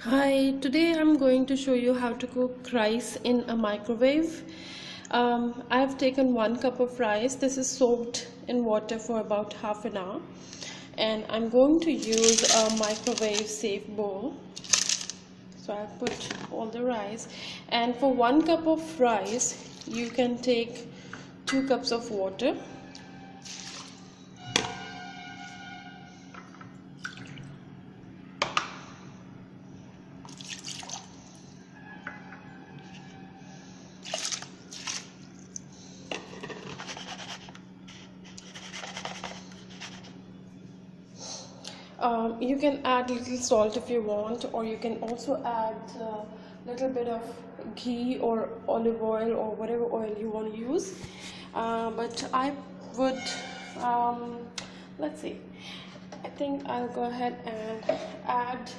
Hi, today I'm going to show you how to cook rice in a microwave. I've taken 1 cup of rice. This is soaked in water for about half an hour. And I'm going to use a microwave safe bowl. So I'll put all the rice. And for 1 cup of rice, you can take 2 cups of water. You can add little salt if you want, or you can also add a little bit of ghee or olive oil or whatever oil you want to use. But I would, let's see, I think I'll go ahead and add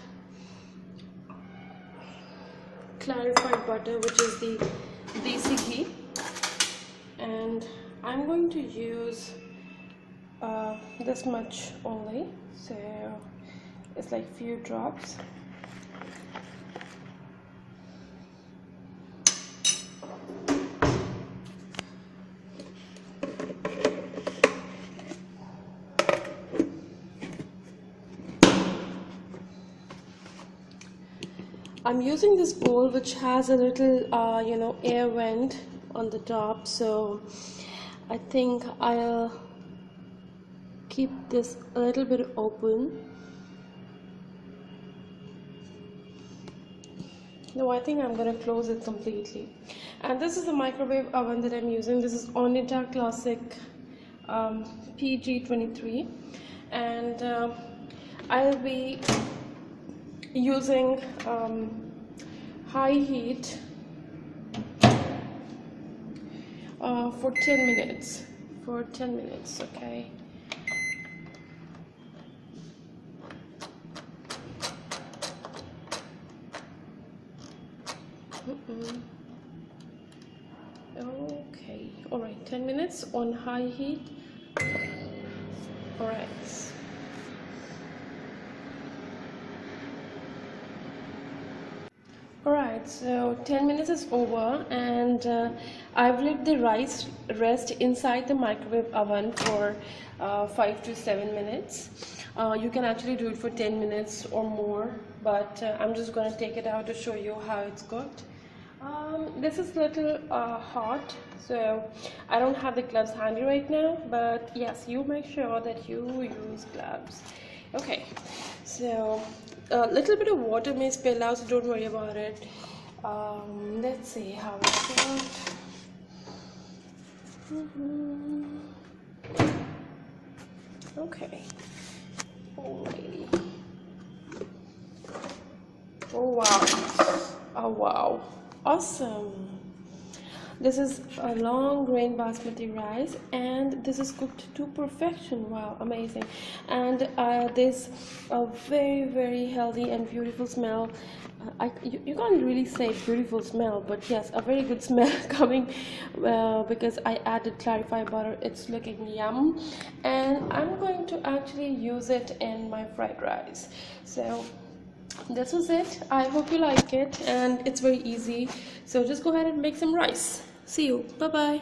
clarified butter, which is the desi ghee, and I'm going to use this much only, so it's like few drops. I'm using this bowl which has a little air vent on the top, so I think I'll keep this a little bit open. No, I think I'm going to close it completely. And this is the microwave oven that I'm using. This is Onita Classic PG23, and I'll be using high heat for 10 minutes. For 10 minutes, okay. Okay, all right, 10 minutes on high heat. All right. Alright, so 10 minutes is over, and I've let the rice rest inside the microwave oven for 5 to 7 minutes. You can actually do it for 10 minutes or more, but I'm just going to take it out to show you how it's cooked. This is a little hot, so I don't have the gloves handy right now, but yes, you make sure that you use gloves. Okay, so a little bit of water may spill out, so don't worry about it. Let's see how it's cooked. Okay. Alrighty. Oh wow. Oh wow. Awesome. This is a long grain basmati rice, and this is cooked to perfection. Wow, amazing. And there's a very healthy and beautiful smell. You can't really say beautiful smell, but yes, a very good smell coming because I added clarified butter. It's looking yum, and I'm going to actually use it in my fried rice. So this was it. I hope you like it, and it's very easy. So just go ahead and make some rice. See you. Bye bye.